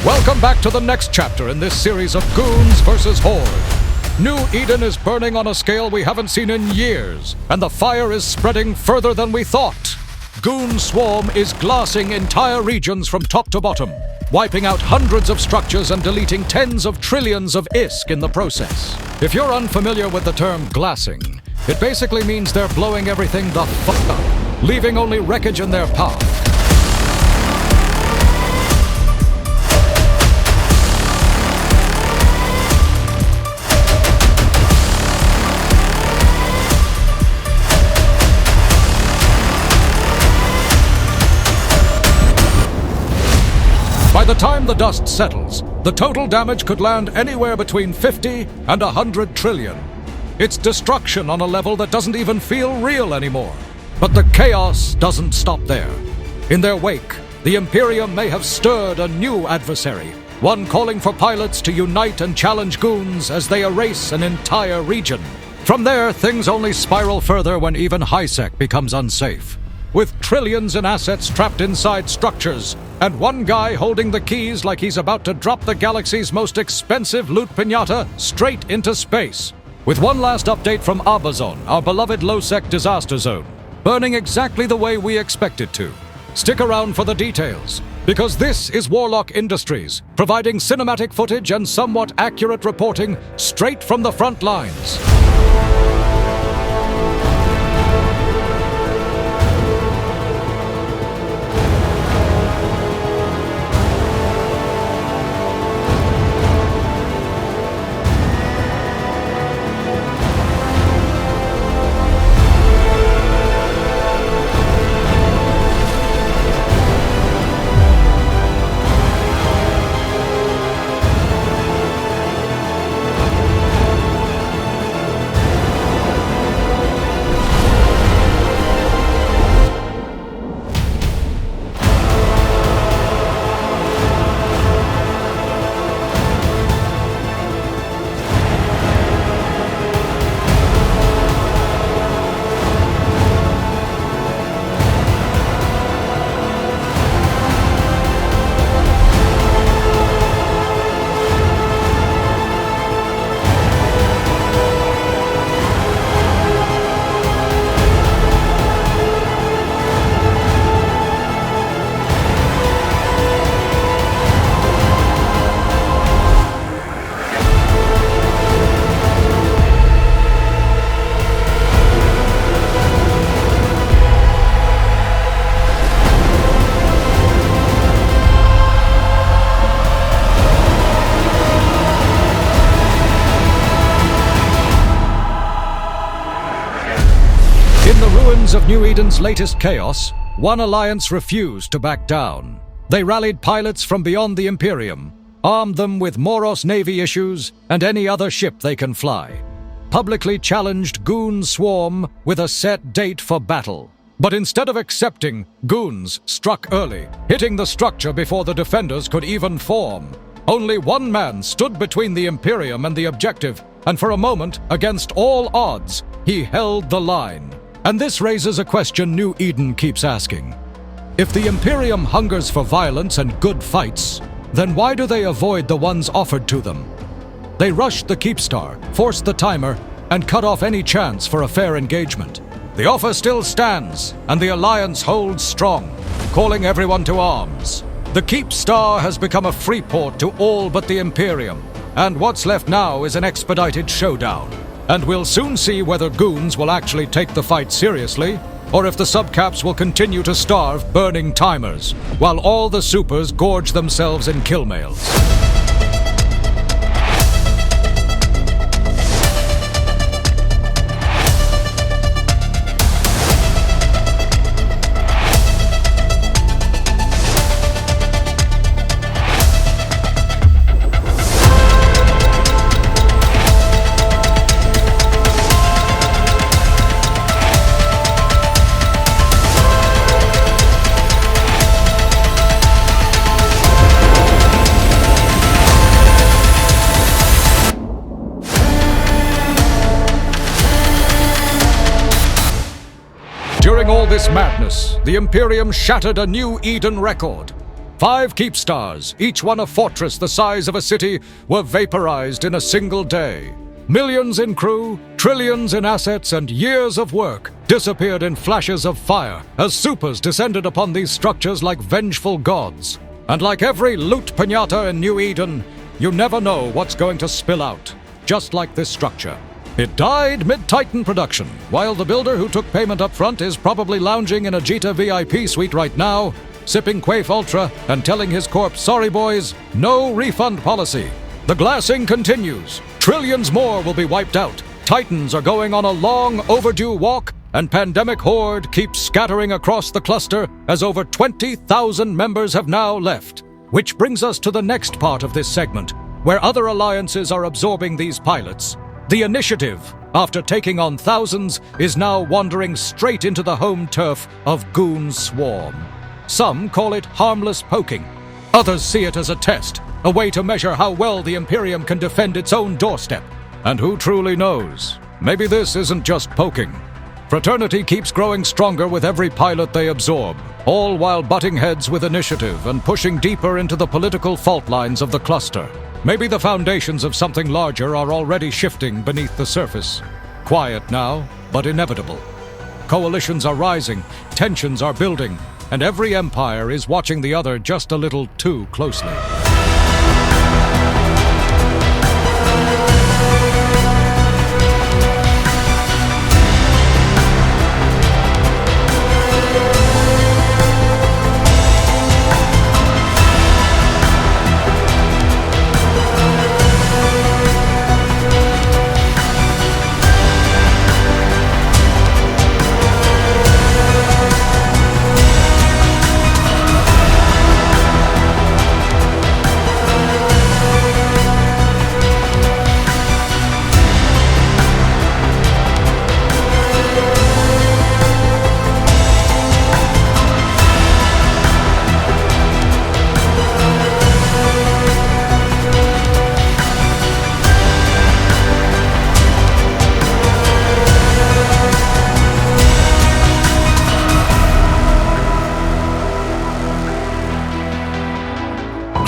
Welcome back to the next chapter in this series of Goons vs. Horde. New Eden is burning on a scale we haven't seen in years, and the fire is spreading further than we thought. Goonswarm is glassing entire regions from top to bottom, wiping out hundreds of structures and deleting tens of trillions of ISK in the process. If you're unfamiliar with the term glassing, it basically means they're blowing everything the fuck up, leaving only wreckage in their path. By the time the dust settles, the total damage could land anywhere between 50 and 100 trillion. It's destruction on a level that doesn't even feel real anymore. But the chaos doesn't stop there. In their wake, the Imperium may have stirred a new adversary, one calling for pilots to unite and challenge goons as they erase an entire region. From there, things only spiral further when even Highsec becomes unsafe. With trillions in assets trapped inside structures, and one guy holding the keys like he's about to drop the galaxy's most expensive loot piñata straight into space. With one last update from Abazon, our beloved lowsec disaster zone, burning exactly the way we expect it to. Stick around for the details, because this is Warlock Industries, providing cinematic footage and somewhat accurate reporting straight from the front lines. Of New Eden's latest chaos, one alliance refused to back down. They rallied pilots from beyond the Imperium, armed them with Moros Navy issues and any other ship they can fly, publicly challenged Goonswarm with a set date for battle. But instead of accepting, goons struck early, hitting the structure before the defenders could even form. Only one man stood between the Imperium and the objective, and for a moment, against all odds, he held the line. And this raises a question New Eden keeps asking. If the Imperium hungers for violence and good fights, then why do they avoid the ones offered to them? They rushed the Keepstar, forced the timer, and cut off any chance for a fair engagement. The offer still stands, and the Alliance holds strong, calling everyone to arms. The Keepstar has become a free port to all but the Imperium, and what's left now is an expedited showdown. And we'll soon see whether goons will actually take the fight seriously, or if the subcaps will continue to starve burning timers, while all the supers gorge themselves in killmails. During all this madness, the Imperium shattered a new Eden record. 5 keep stars, each one a fortress the size of a city, were vaporized in a single day. Millions in crew, trillions in assets, and years of work disappeared in flashes of fire as supers descended upon these structures like vengeful gods. And like every loot piñata in New Eden, you never know what's going to spill out, just like this structure. It died mid-Titan production, while the builder who took payment up front is probably lounging in a Jita VIP suite right now, sipping Quaif Ultra and telling his corp, sorry boys, no refund policy. The glassing continues. Trillions more will be wiped out. Titans are going on a long overdue walk, and Pandemic Horde keeps scattering across the cluster as over 20,000 members have now left. Which brings us to the next part of this segment, where other alliances are absorbing these pilots. The Initiative, after taking on thousands, is now wandering straight into the home turf of Goonswarms. Some call it harmless poking. Others see it as a test, a way to measure how well the Imperium can defend its own doorstep. And who truly knows? Maybe this isn't just poking. Fraternity keeps growing stronger with every pilot they absorb, all while butting heads with Initiative and pushing deeper into the political fault lines of the cluster. Maybe the foundations of something larger are already shifting beneath the surface. Quiet now, but inevitable. Coalitions are rising, tensions are building, and every empire is watching the other just a little too closely.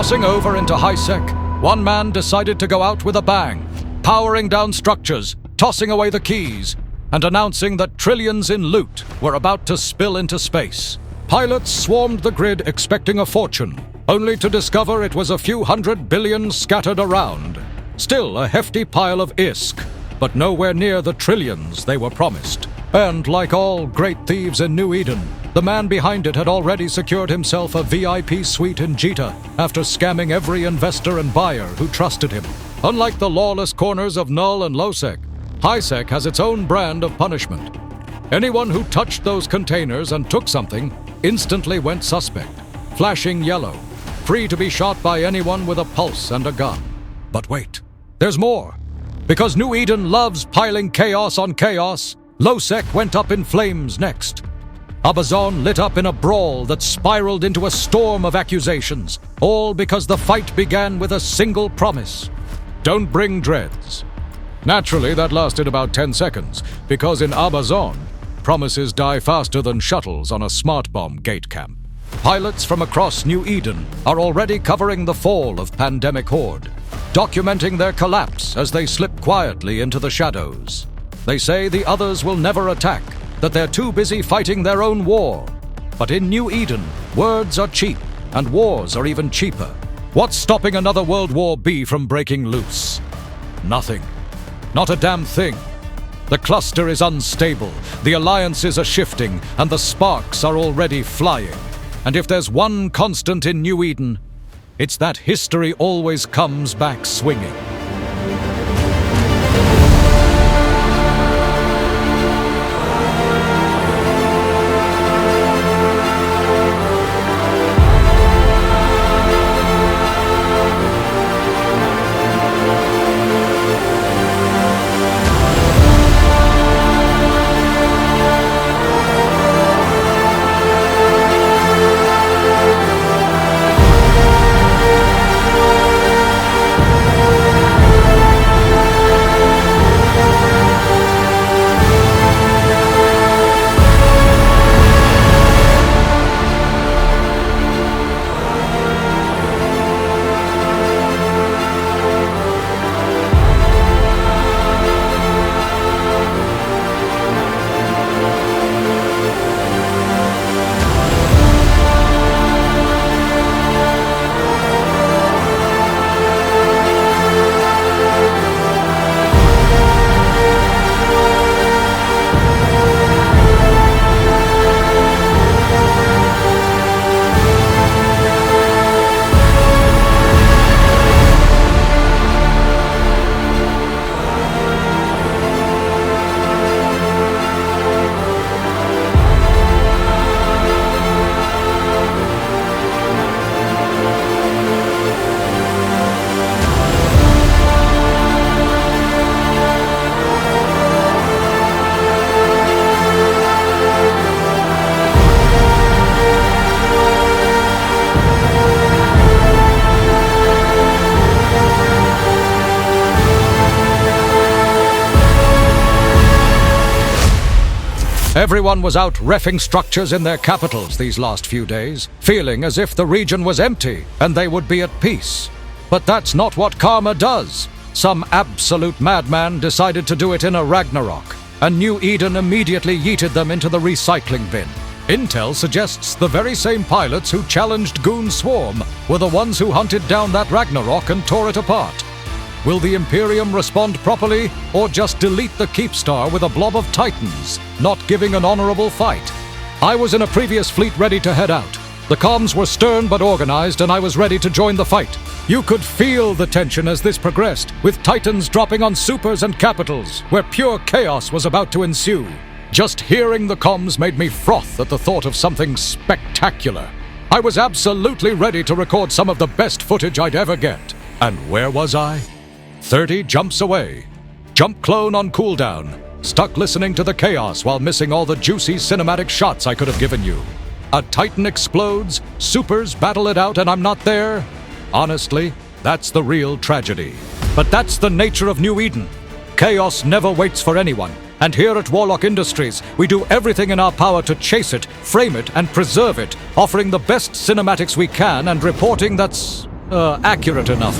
Crossing over into Highsec, one man decided to go out with a bang, powering down structures, tossing away the keys, and announcing that trillions in loot were about to spill into space. Pilots swarmed the grid expecting a fortune, only to discover it was a few 100 billion scattered around. Still a hefty pile of ISK, but nowhere near the trillions they were promised. And like all great thieves in New Eden, the man behind it had already secured himself a VIP suite in Jita after scamming every investor and buyer who trusted him. Unlike the lawless corners of Null and Lowsec, Highsec has its own brand of punishment. Anyone who touched those containers and took something instantly went suspect, flashing yellow, free to be shot by anyone with a pulse and a gun. But wait, there's more. Because New Eden loves piling chaos on chaos, Lowsec went up in flames next. Abazon lit up in a brawl that spiraled into a storm of accusations, all because the fight began with a single promise. Don't bring dreads. Naturally, that lasted about 10 seconds, because in Abazon, promises die faster than shuttles on a smart bomb gate camp. Pilots from across New Eden are already covering the fall of Pandemic Horde, documenting their collapse as they slip quietly into the shadows. They say the others will never attack, that they're too busy fighting their own war. But in New Eden, words are cheap, and wars are even cheaper. What's stopping another World War B from breaking loose? Nothing. Not a damn thing. The cluster is unstable, the alliances are shifting, and the sparks are already flying. And if there's one constant in New Eden, it's that history always comes back swinging. Everyone was out reffing structures in their capitals these last few days, feeling as if the region was empty and they would be at peace. But that's not what karma does. Some absolute madman decided to do it in a Ragnarok, and New Eden immediately yeeted them into the recycling bin. Intel suggests the very same pilots who challenged Goonswarm were the ones who hunted down that Ragnarok and tore it apart. Will the Imperium respond properly, or just delete the Keepstar with a blob of Titans, not giving an honorable fight? I was in a previous fleet ready to head out. The comms were stern but organized, and I was ready to join the fight. You could feel the tension as this progressed, with Titans dropping on supers and capitals, where pure chaos was about to ensue. Just hearing the comms made me froth at the thought of something spectacular. I was absolutely ready to record some of the best footage I'd ever get. And where was I? 30 jumps away. Jump clone on cooldown. Stuck listening to the chaos while missing all the juicy cinematic shots I could have given you. A Titan explodes, supers battle it out, and I'm not there? Honestly, that's the real tragedy. But that's the nature of New Eden. Chaos never waits for anyone. And here at Warlock Industries, we do everything in our power to chase it, frame it, and preserve it, offering the best cinematics we can and reporting that's, accurate enough.